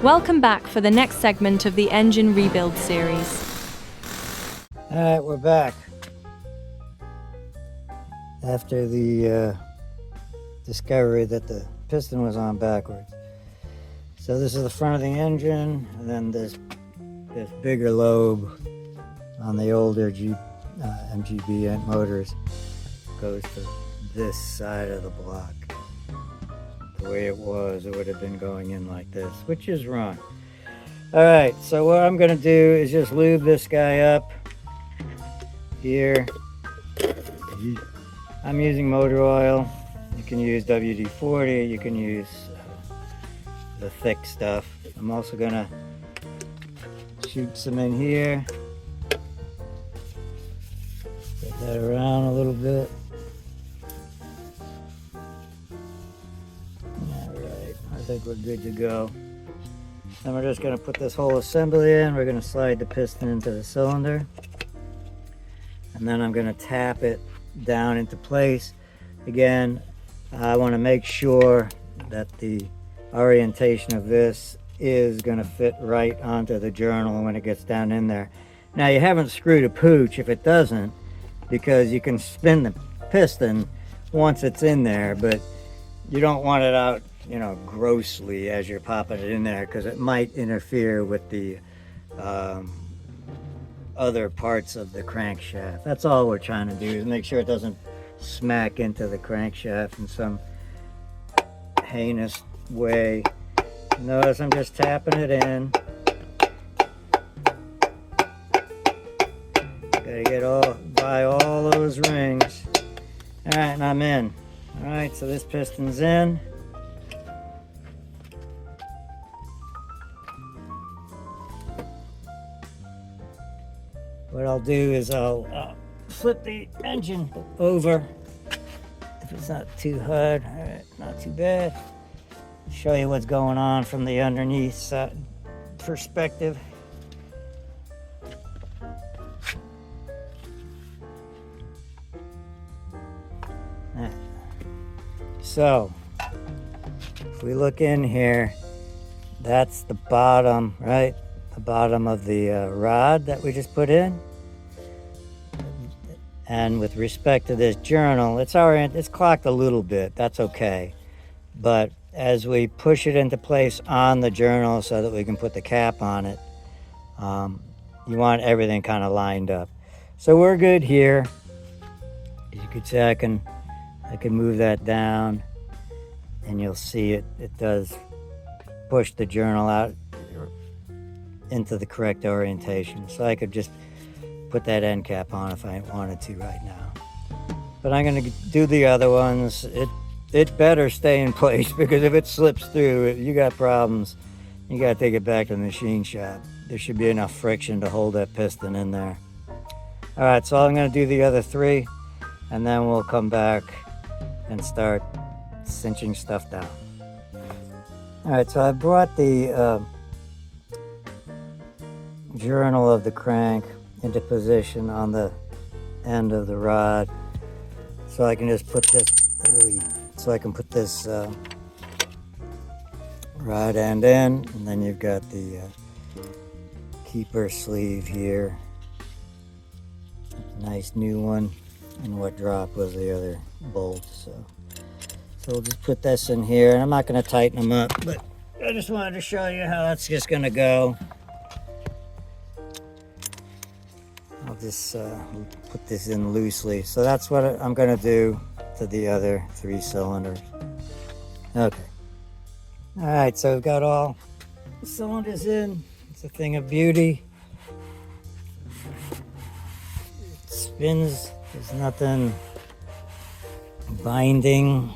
Welcome back for the next segment of the engine rebuild series. Alright, we're back. After the discovery that the piston was on backwards. So this is the front of the engine, and then this bigger lobe on the older MGB motors goes to this side of the block. The way it was, it would have been going in like this, which is wrong. Alright, so what I'm going to do is just lube this guy up here. I'm using motor oil. You can use WD-40, you can use the thick stuff. I'm also going to shoot some in here. Get that around a little bit. Alright, I think we're good to go. Then we're just going to put this whole assembly in. We're going to slide the piston into the cylinder. And then I'm going to tap it down into place. Again, I want to make sure that the orientation of this is going to fit right onto the journal when it gets down in there. Now, you haven't screwed a pooch if it doesn't, because you can spin the piston once it's in there, but you don't want it out, you know, grossly as you're popping it in there, because it might interfere with the other parts of the crankshaft. That's all we're trying to do, is make sure it doesn't smack into the crankshaft in some heinous way. Notice I'm just tapping it in. Gotta get by all those rings. Alright, and I'm in. Alright, so this piston's in. What I'll do is I'll flip the engine over if it's not too hard. Alright, not too bad. Show you what's going on from the underneath perspective. So, if we look in here, that's the bottom, right? The bottom of the rod that we just put in. And with respect to this journal, it's clocked a little bit. That's okay. But as we push it into place on the journal so that we can put the cap on it, you want everything kind of lined up. So we're good here. As you can see, I can move that down, and you'll see it does push the journal out into the correct orientation. So I could just put that end cap on if I wanted to right now. But I'm going to do the other ones. It better stay in place, because if it slips through, you got problems. You got to take it back to the machine shop. There should be enough friction to hold that piston in there. All right, so I'm going to do the other three, and then we'll come back and start cinching stuff down. All right, so I brought the journal of the crank into position on the end of the rod, so I can just put this rod end in, and then you've got the keeper sleeve here, nice new one, and what dropped was the other bolt. So we'll just put this in here, and I'm not going to tighten them up, but I just wanted to show you how that's just going to go. I'll just put this in loosely. So that's what I'm going to do to the other 3 cylinders. Okay. All right, so we've got all the cylinders in. It's a thing of beauty. It spins. There's nothing binding.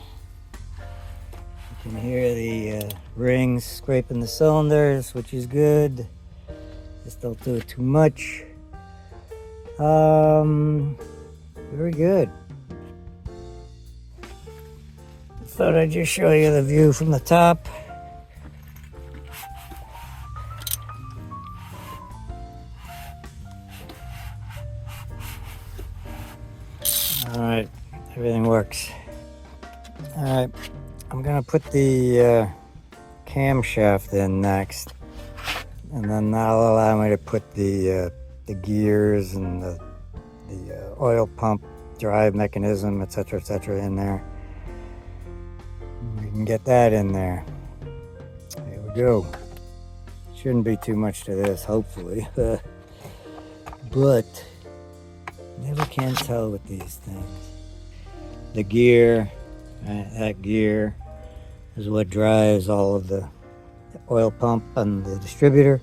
You can hear the rings scraping the cylinders, which is good. Just don't do it too much. Very good. Thought I'd just show you the view from the top. All right, everything works. All right, I'm gonna put the camshaft in next. and then that'll allow me to put the gears and the oil pump drive mechanism, etc., in there. We can get that in there. There we go. Shouldn't be too much to this, hopefully. But never can tell with these things. The gear, that gear is what drives all of the oil pump and the distributor.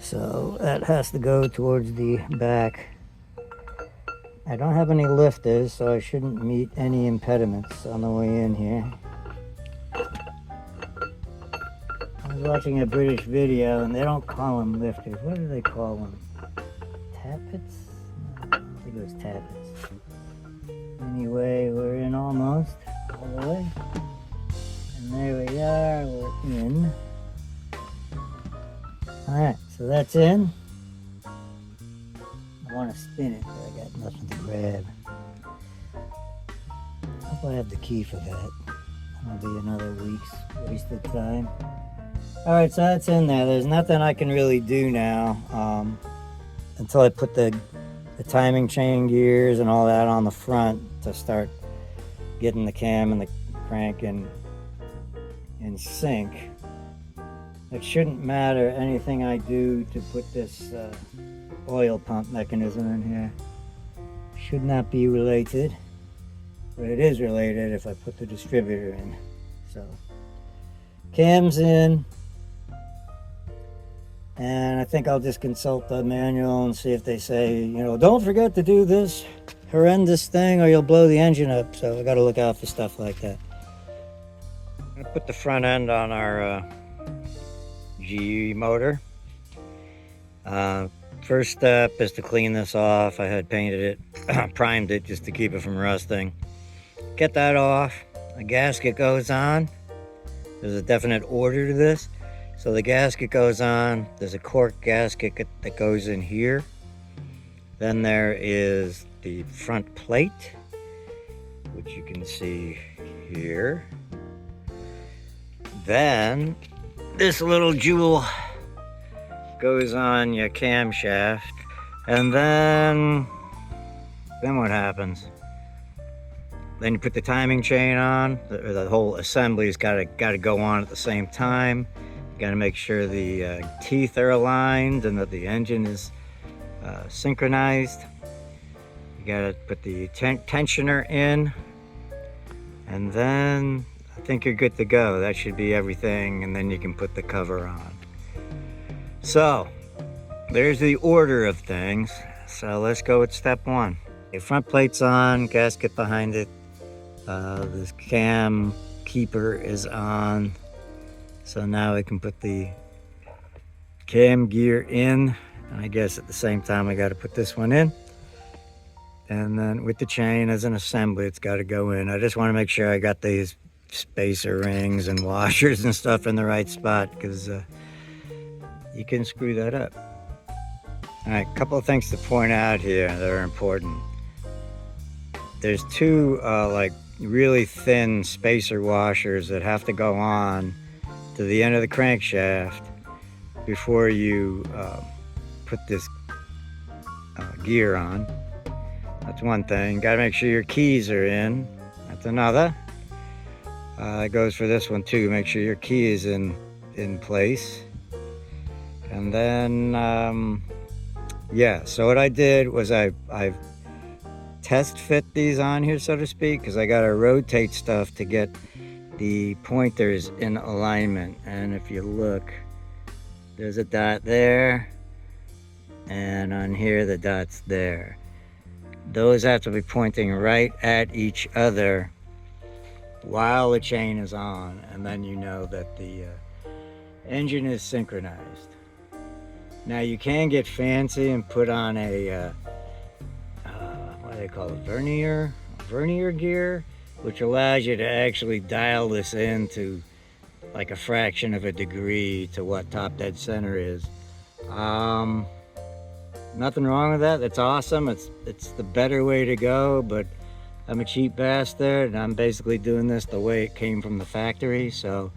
So that has to go towards the back. I don't have any lifters, so I shouldn't meet any impediments on the way in here. I was watching a British video and they don't call them lifters. What do they call them? Tappets? No, I don't think it was tappets. Anyway, we're in almost all the way. And there we are, we're in. Alright, so that's in. I want to spin it, but I got nothing to grab. I hope I have the key for that. That'll be another week's wasted time. Alright, so that's in there. There's nothing I can really do now until I put the timing chain gears and all that on the front to start getting the cam and the crank in sync. It shouldn't matter anything I do to put this oil pump mechanism in here. Should not be related, but it is related if I put the distributor in. So cam's in, and I think I'll just consult the manual and see if they say, you know, don't forget to do this horrendous thing or you'll blow the engine up. So I got to look out for stuff like that. I'm gonna put the front end on our GE motor. First step is to clean this off. I had painted it, primed it just to keep it from rusting. Get that off. The gasket goes on. There's a definite order to this. So the gasket goes on. There's a cork gasket that goes in here. Then there is the front plate, which you can see here. Then this little jewel goes on your camshaft, and then what happens? Then you put the timing chain on. The whole assembly's got to go on at the same time. You got to make sure the teeth are aligned and that the engine is synchronized. You got to put the tensioner in, and then I think you're good to go. That should be everything, and then you can put the cover on. So there's the order of things. So let's go with step one. The front plate's on, gasket behind it. This cam keeper is on. So now we can put the cam gear in. And I guess at the same time I got to put this one in. And then with the chain as an assembly, it's got to go in. I just want to make sure I got these spacer rings and washers and stuff in the right spot, because you can screw that up. All right, a couple of things to point out here that are important. There's two like really thin spacer washers that have to go on to the end of the crankshaft before you put this gear on. That's one thing. Got to make sure your keys are in. That's another. It goes for this one too. Make sure your key is in place. And then, yeah, so what I did was I test fit these on here, so to speak, because I got to rotate stuff to get the pointers in alignment. And if you look, there's a dot there, and on here the dot's there. Those have to be pointing right at each other while the chain is on, and then you know that the engine is synchronized. Now you can get fancy and put on a what do they call it, vernier gear, which allows you to actually dial this into like a fraction of a degree to what top dead center is. Nothing wrong with that. That's awesome. It's the better way to go, but I'm a cheap bastard and I'm basically doing this the way it came from the factory, so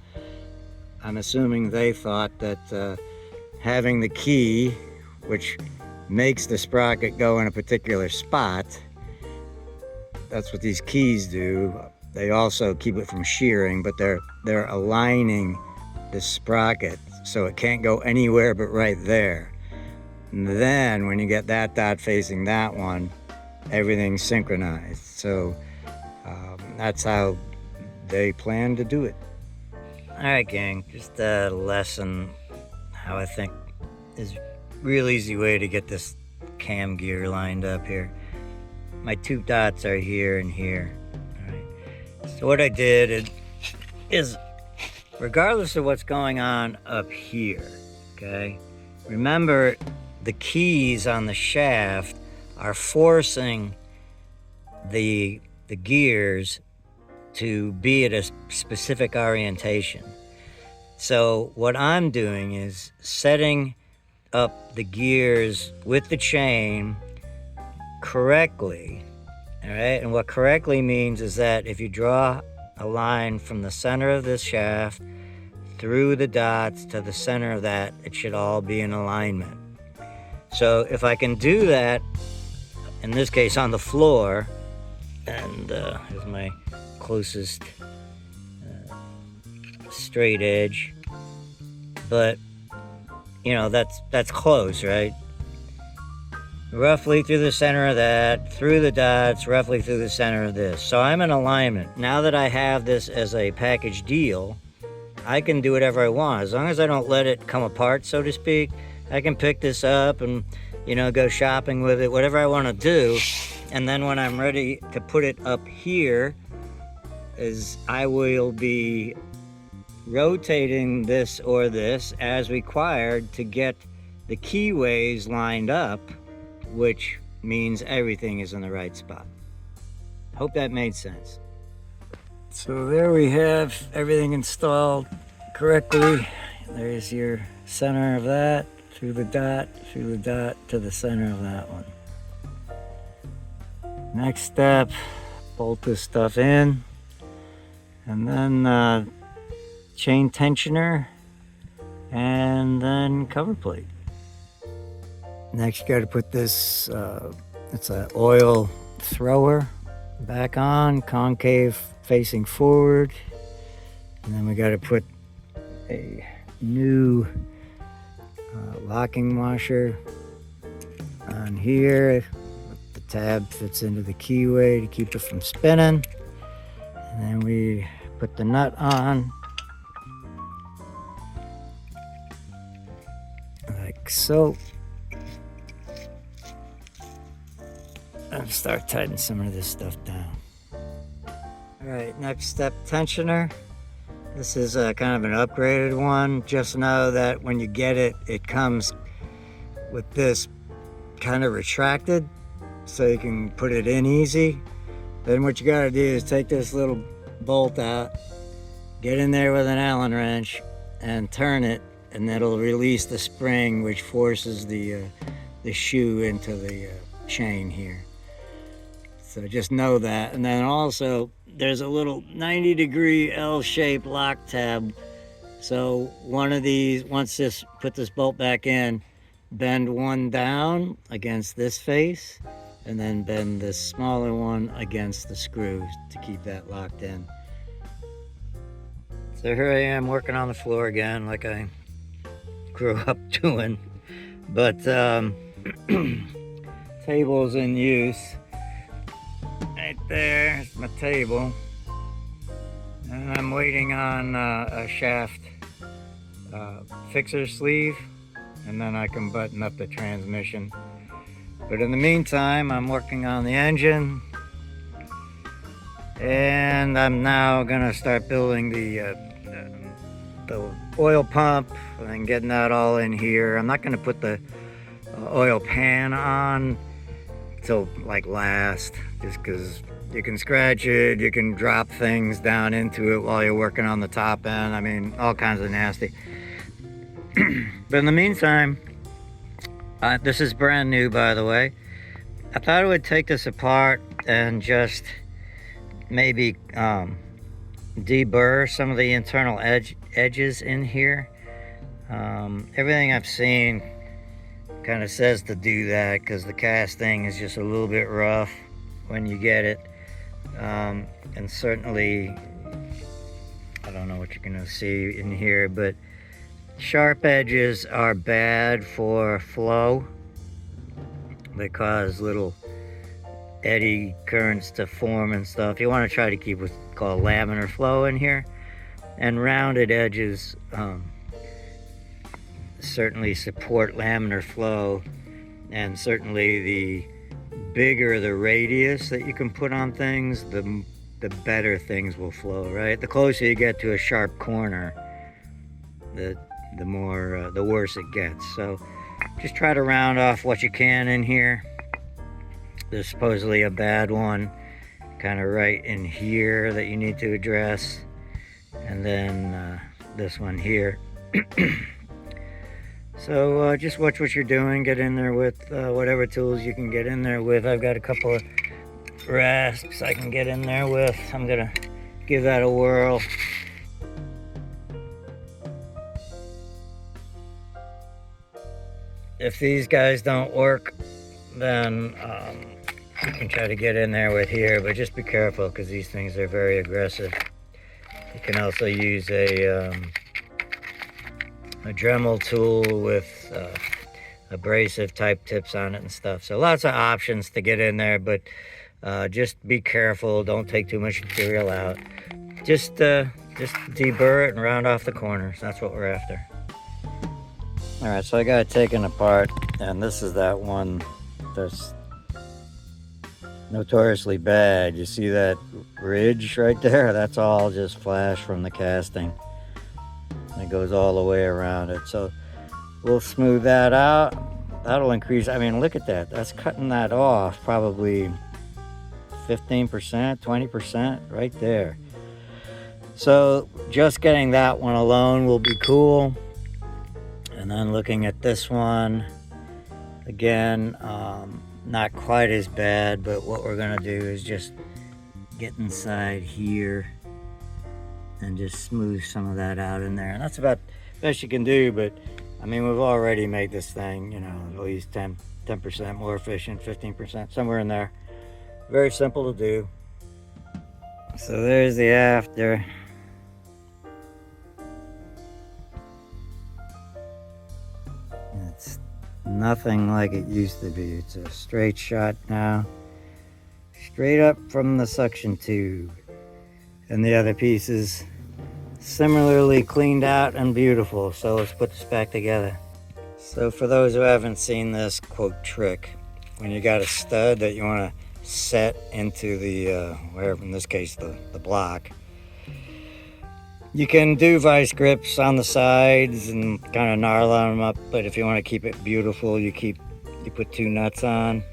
I'm assuming they thought that having the key, which makes the sprocket go in a particular spot. That's what these keys do. They also keep it from shearing, but they're aligning the sprocket so it can't go anywhere but right there. And then when you get that dot facing that one, everything's synchronized. So that's how they plan to do it. All right, gang, just a lesson how I think is a real easy way to get this cam gear lined up here. My two dots are here and here. All right. So what I did is, regardless of what's going on up here, okay, remember the keys on the shaft are forcing the gears to be at a specific orientation. So what I'm doing is setting up the gears with the chain correctly, all right? And what correctly means is that if you draw a line from the center of this shaft through the dots to the center of that, it should all be in alignment. So if I can do that, in this case on the floor, and here's my closest straight edge, but you know, that's close, right? Roughly through the center of that, through the dots, roughly through the center of this. So I'm in alignment. Now that I have this as a package deal, I can do whatever I want. As long as I don't let it come apart, so to speak, I can pick this up and, you know, go shopping with it, whatever I want to do. And then when I'm ready to put it up here, is I will be rotating this or this as required to get the keyways lined up, which means everything is in the right spot. Hope that made sense. So there we have everything installed correctly. There's your center of that, through the dot to the center of that one. Next step, bolt this stuff in, and then chain tensioner, and then cover plate. Next, you got to put this, it's an oil thrower, back on, concave facing forward. And then we got to put a new locking washer on here. The tab fits into the keyway to keep it from spinning. And then we put the nut on, like so. And start tightening some of this stuff down. All right, next step, tensioner. This is kind of an upgraded one. Just know that when you get it, it comes with this kind of retracted, so you can put it in easy. Then what you gotta do is take this little bolt out, get in there with an Allen wrench, and turn it, and it'll release the spring, which forces the shoe into the chain here. So just know that. And then also there's a little 90-degree L-shaped lock tab. So one of these, put this bolt back in, bend one down against this face, and then bend this smaller one against the screws to keep that locked in. So here I am working on the floor again, like I grew up doing. But table's in use. Right there's my table. And I'm waiting on a shaft fixer sleeve, and then I can button up the transmission. But in the meantime, I'm working on the engine, and I'm now gonna start building the oil pump and getting that all in here. I'm not gonna put the oil pan on till like last, just because you can scratch it, you can drop things down into it while you're working on the top end. I mean, all kinds of nasty. But in the meantime, this is brand new, by the way. I thought I would take this apart and just maybe deburr some of the internal edges in here. Everything I've seen kind of says to do that because the casting is just a little bit rough when you get it. And certainly, I don't know what you're gonna see in here, but sharp edges are bad for flow. They cause little eddy currents to form and stuff. You want to try to keep what's called laminar flow in here. And rounded edges certainly support laminar flow, and certainly the bigger the radius that you can put on things, the better things will flow, right? The closer you get to a sharp corner, the worse it gets. So just try to round off what you can in here. There's supposedly a bad one kind of right in here that you need to address, and then this one here. So just watch what you're doing. Get in there with whatever tools you can get in there with. I've got a couple of rasps I can get in there with. I'm gonna give that a whirl. If these guys don't work, then you can try to get in there with here, but just be careful because these things are very aggressive. You can also use a Dremel tool with abrasive type tips on it and stuff. So lots of options to get in there, but just be careful. Don't take too much material out. Just deburr it and round off the corners. That's what we're after. All right, so I got it taken apart, and this is that one that's notoriously bad. You see that ridge right there? That's all just flash from the casting. It goes all the way around it. So we'll smooth that out. That'll increase. I mean, look at that. That's cutting that off probably 15%, 20% right there. So just getting that one alone will be cool. And then looking at this one, again, not quite as bad, but what we're gonna do is just get inside here and just smooth some of that out in there. And that's about the best you can do, but I mean, we've already made this thing, you know, at least 10% more efficient, 15%, somewhere in there. Very simple to do. So there's the after. It's nothing like it used to be. It's a straight shot now, straight up from the suction tube. And the other pieces similarly cleaned out and beautiful. So let's put this back together. So for those who haven't seen this quote trick, when you got a stud that you want to set into the wherever, in this case the block, you can do vice grips on the sides and kind of gnarl them up, but if you want to keep it beautiful, you put two nuts on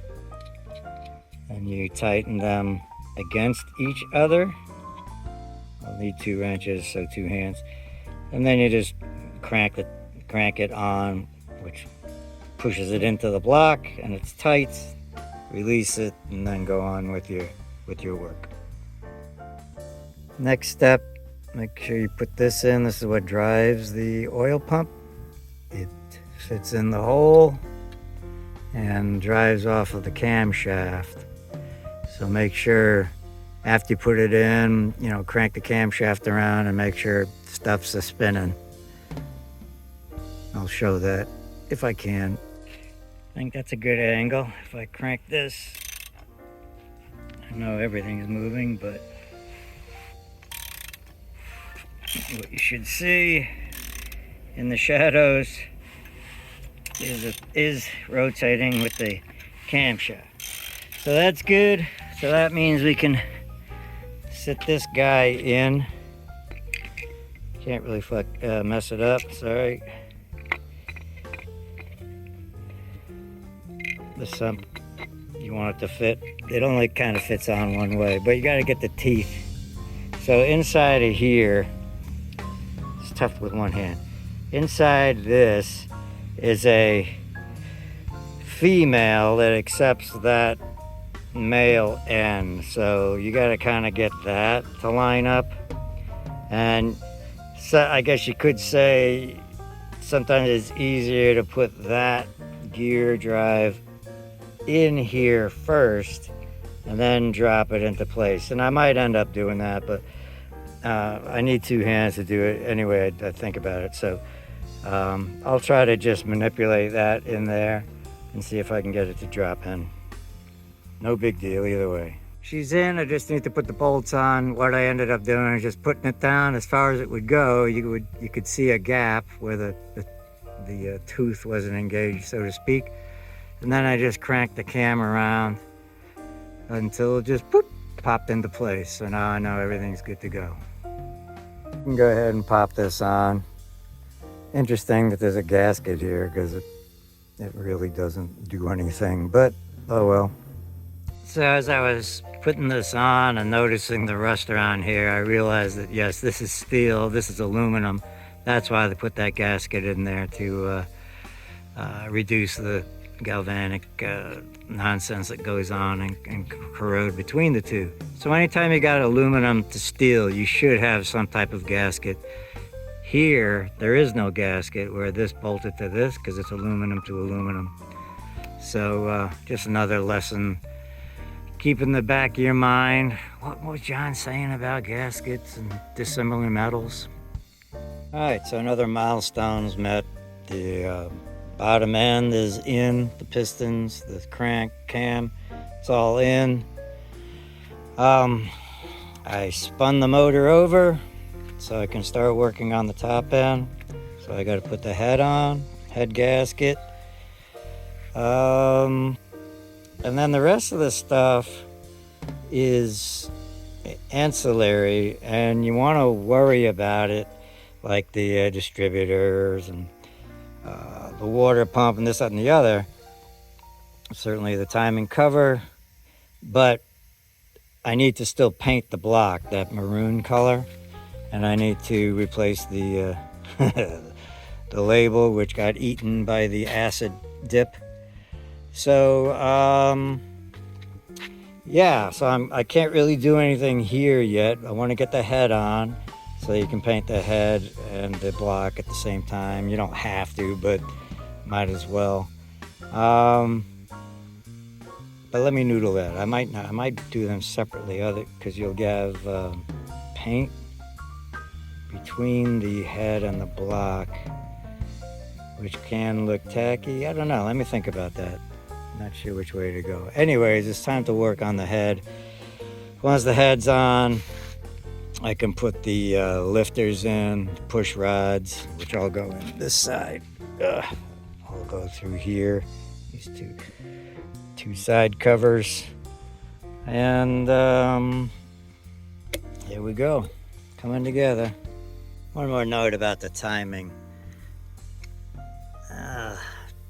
and you tighten them against each other. I'll need 2 wrenches, so 2 hands. And then you just crank it on, which pushes it into the block, and it's tight. Release it, and then go on with your work. Next step, make sure you put this in. This is what drives the oil pump. It fits in the hole and drives off of the camshaft. So make sure after you put it in, you know, crank the camshaft around and make sure stuff's spinning. I'll show that if I can. I think that's a good angle. If I crank this, I know everything's moving, but what you should see in the shadows is it is rotating with the camshaft. So that's good. So that means we can sit this guy in. Can't really mess it up, sorry. The sump, you want it to fit. It only kind of fits on one way, but you got to get the teeth. So inside of here, it's tough with one hand. Inside this is a female that accepts that male end. So you got to kind of get that to line up. And so I guess you could say sometimes it's easier to put that gear drive in here first and then drop it into place. And I might end up doing that, but I need two hands to do it anyway. I think about it. So I'll try to just manipulate that in there and see if I can get it to drop in. No big deal either way. She's in. I just need to put the bolts on. What I ended up doing is just putting it down as far as it would go. You could see a gap where the tooth wasn't engaged, so to speak. And then I just cranked the cam around until it just boop, popped into place. So now I know everything's good to go. You can go ahead and pop this on. Interesting that there's a gasket here because it really doesn't do anything, but oh well. So as I was putting this on and noticing the rust around here, I realized that yes, this is steel, this is aluminum. That's why they put that gasket in there to reduce the galvanic nonsense that goes on and corrode between the two. So anytime you got aluminum to steel, you should have some type of gasket. Here, there is no gasket where this bolted to this because it's aluminum to aluminum. So just another lesson. Keep in the back of your mind, what was John saying about gaskets and dissembling metals? All right, so another milestone's met. The bottom end is in, the pistons, the crank, cam, it's all in. I spun the motor over so I can start working on the top end. So I got to put the head on, head gasket. And then the rest of the stuff is ancillary, and you want to worry about it, like the distributors and the water pump and this, that, and the other. Certainly the timing cover, but I need to still paint the block that maroon color, and I need to replace the the label, which got eaten by the acid dip. So yeah, so I can't really do anything here yet. I want to get the head on so you can paint the head and the block at the same time. You don't have to, but might as well. But let me noodle that. I might do them separately, because you'll have paint between the head and the block, which can look tacky. I don't know. Let me think about that. Not sure which way to go. Anyways, it's time to work on the head. Once the head's on, I can put the lifters in, push rods, which I'll go in this side. I'll go through here. These two side covers. And here we go. Coming together. One more note about the timing.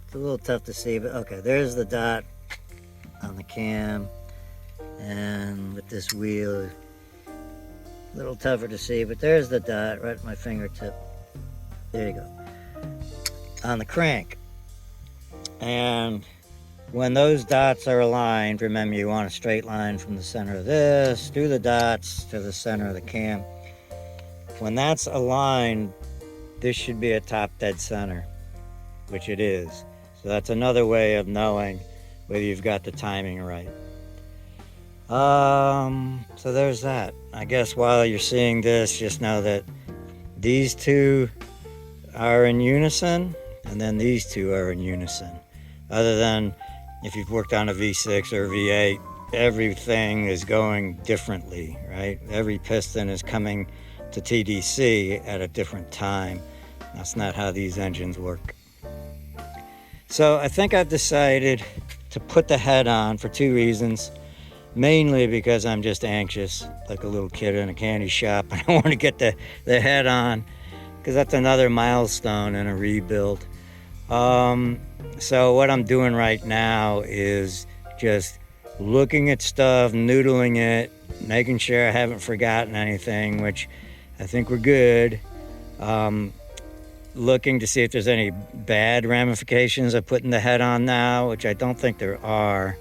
It's a little tough to see, but okay, there's the dot on the cam, and with this wheel, a little tougher to see, but there's the dot right at my fingertip. There you go. On the crank. And when those dots are aligned, remember you want a straight line from the center of this, through the dots to the center of the cam. When that's aligned, this should be a top dead center, which it is. So that's another way of knowing whether you've got the timing right. So there's that. I guess while you're seeing this, just know that these two are in unison, and then these two are in unison. Other than if you've worked on a V6 or a V8, everything is going differently, right? Every piston is coming to TDC at a different time. That's not how these engines work. So I think I've decided to put the head on for two reasons. Mainly because I'm just anxious, like a little kid in a candy shop, and I want to get the head on, because that's another milestone in a rebuild. So what I'm doing right now is just looking at stuff, noodling it, making sure I haven't forgotten anything, which I think we're good. Looking to see if there's any bad ramifications of putting the head on now, which I don't think there are.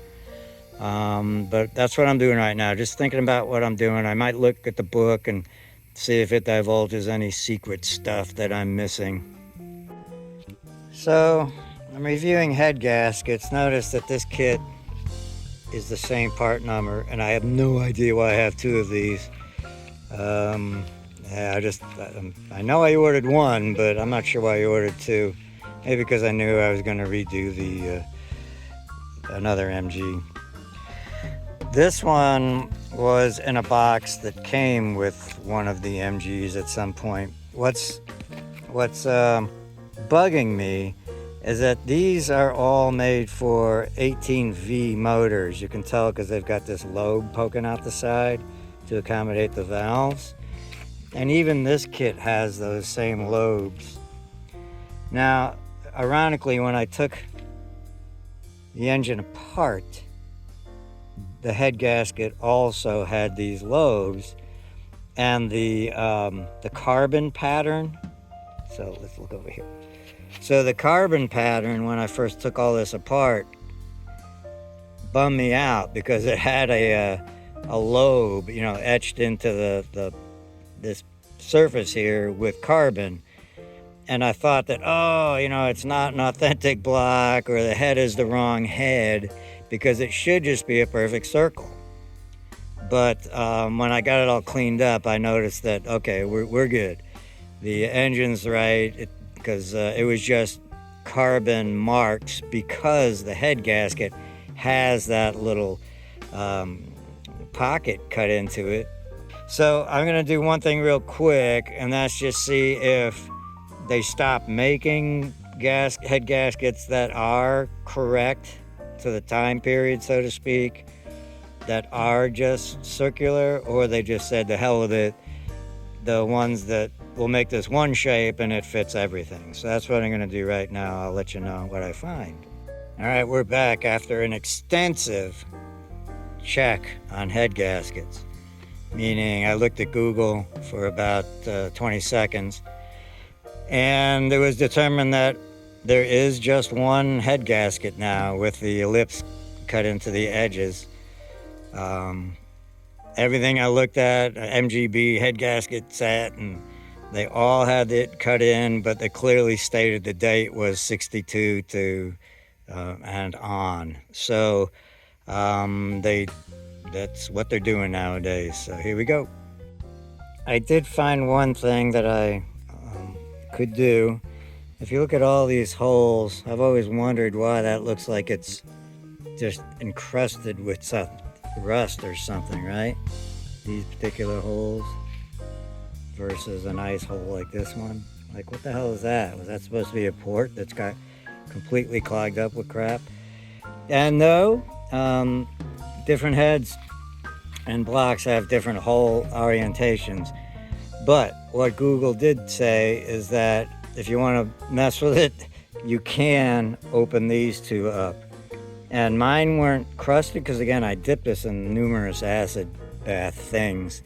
But that's what I'm doing right now, just thinking about what I'm doing. I might look at the book and see if it divulges any secret stuff that I'm missing. So I'm reviewing head gaskets. Notice that this kit is the same part number, and I have no idea why I have two of these. Yeah, I know I ordered one, but I'm not sure why I ordered two. Maybe because I knew I was going to redo the another MG. This one was in a box that came with one of the MGs at some point. What's bugging me is that these are all made for 18V motors. You can tell because they've got this lobe poking out the side to accommodate the valves. And even this kit has those same lobes. Now, ironically, when I took the engine apart, the head gasket also had these lobes, and the carbon pattern. So let's look over here. So the carbon pattern, when I first took all this apart, bummed me out because it had a lobe, you know, etched into this surface here with carbon. And I thought that, oh, you know, it's not an authentic block, or the head is the wrong head, because it should just be a perfect circle. But when I got it all cleaned up, I noticed that, okay, we're good. The engine's right, because it was just carbon marks because the head gasket has that little pocket cut into it. So I'm gonna do one thing real quick, and that's just see if they stop making head gaskets that are correct to the time period, so to speak, that are just circular, or they just said the hell with it, the ones that will make this one shape and it fits everything. So that's what I'm gonna do right now. I'll let you know what I find. All right, we're back after an extensive check on head gaskets, meaning I looked at Google for about 20 seconds, and it was determined that there is just one head gasket now with the ellipse cut into the edges. Everything I looked at, MGB head gasket set, and they all had it cut in, but they clearly stated the date was 62 to and on. So that's what they're doing nowadays. So here we go. I did find one thing that I could do. If you look at all these holes, I've always wondered why that looks like it's just encrusted with some rust or something, right? These particular holes versus a nice hole like this one. Like, what the hell is that? Was that supposed to be a port that's got completely clogged up with crap? And no, different heads and blocks have different hole orientations. But what Google did say is that if you want to mess with it, you can open these two up. And mine weren't crusted because, again, I dipped this in numerous acid bath things.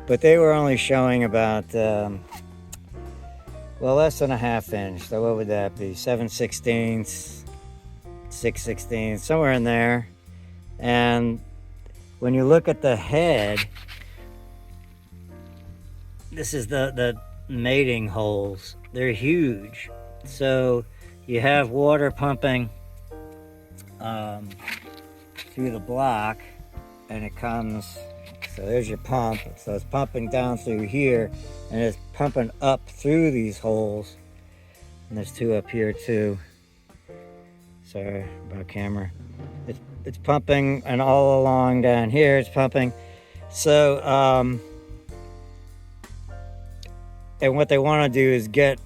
But they were only showing about, well, less than a ½ inch. So what would that be? 7/16, 6/16, somewhere in there. And when you look at the head, this is the mating holes. They're huge. So you have water pumping through the block, and it comes, so there's your pump. So it's pumping down through here, and it's pumping up through these holes. And there's two up here too. Sorry about camera. It's pumping, and all along down here it's pumping. So and what they want to do is get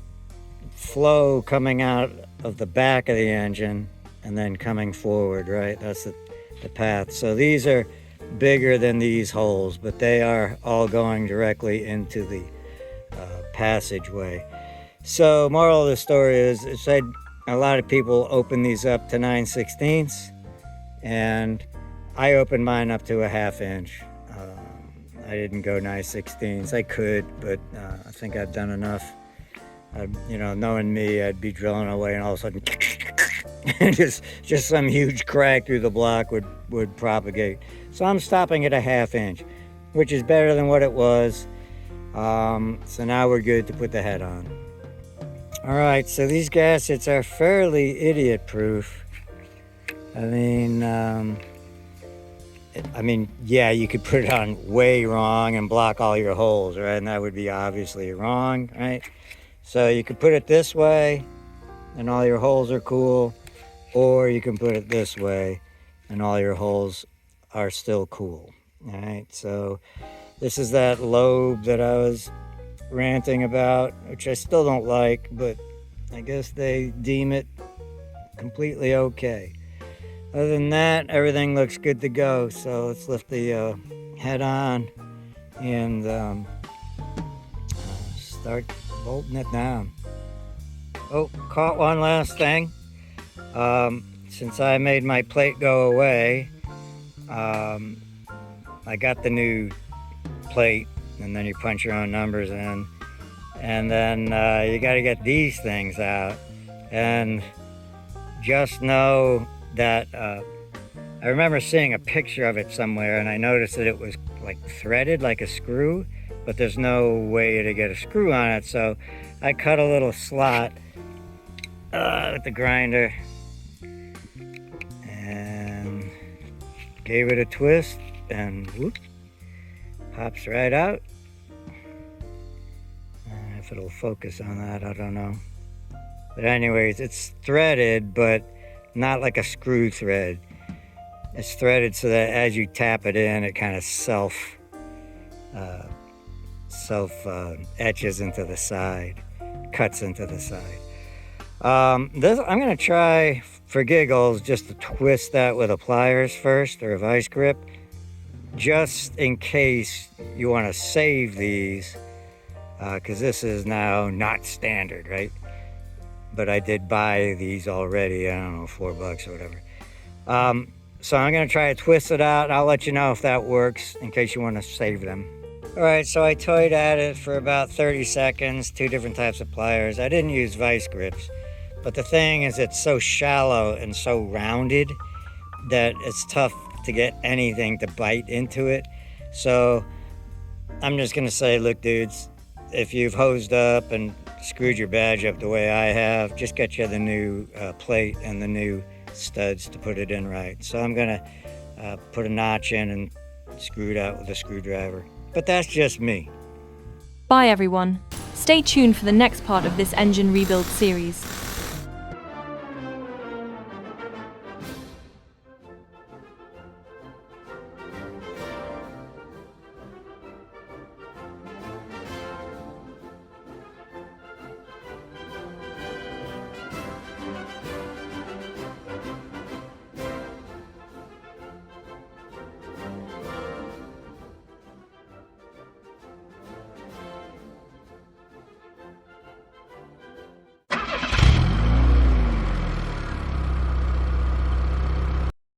flow coming out of the back of the engine and then coming forward, right? That's the path. So these are bigger than these holes, but they are all going directly into the passageway. So moral of the story is, it said a lot of people open these up to 9/16, and I opened mine up to a ½ inch. I didn't go 9/16. I could, but I think I've done enough. You know, knowing me, I'd be drilling away, and all of a sudden, just some huge crack through the block would propagate. So I'm stopping at a ½ inch, which is better than what it was. So now we're good to put the head on. All right, so these gaskets are fairly idiot-proof. I mean, yeah, you could put it on way wrong and block all your holes, right? And that would be obviously wrong, right? So you could put it this way and all your holes are cool, or you can put it this way and all your holes are still cool, all right? So this is that lobe that I was ranting about, which I still don't like, but I guess they deem it completely okay. Other than that, everything looks good to go. So let's lift the head on and start bolting it down. Oh, caught one last thing. Since I made my plate go away, I got the new plate, and then you punch your own numbers in, and then you got to get these things out. And just know that I remember seeing a picture of it somewhere, and I noticed that it was like threaded like a screw, but there's no way to get a screw on it. So I cut a little slot with the grinder and gave it a twist, and whoop, pops right out. If it'll focus on that, I don't know. But anyways, it's threaded, but not like a screw thread. It's threaded so that as you tap it in, it kind of self etches into the side, cuts into the side. I'm gonna try for giggles just to twist that with a pliers first, or a vice grip, just in case you want to save these, because this is now not standard, right? But I did buy these already, I don't know, $4 or whatever. So I'm gonna try to twist it out. I'll let you know if that works in case you want to save them. All right, so I toyed at it for about 30 seconds, 2 different types of pliers. I didn't use vice grips, but the thing is it's so shallow and so rounded that it's tough to get anything to bite into it. So I'm just gonna say, look dudes, if you've hosed up and screwed your badge up the way I have, just get you the new plate and the new studs to put it in right. So I'm gonna put a notch in and screw it out with a screwdriver. But that's just me. Bye everyone. Stay tuned for the next part of this engine rebuild series.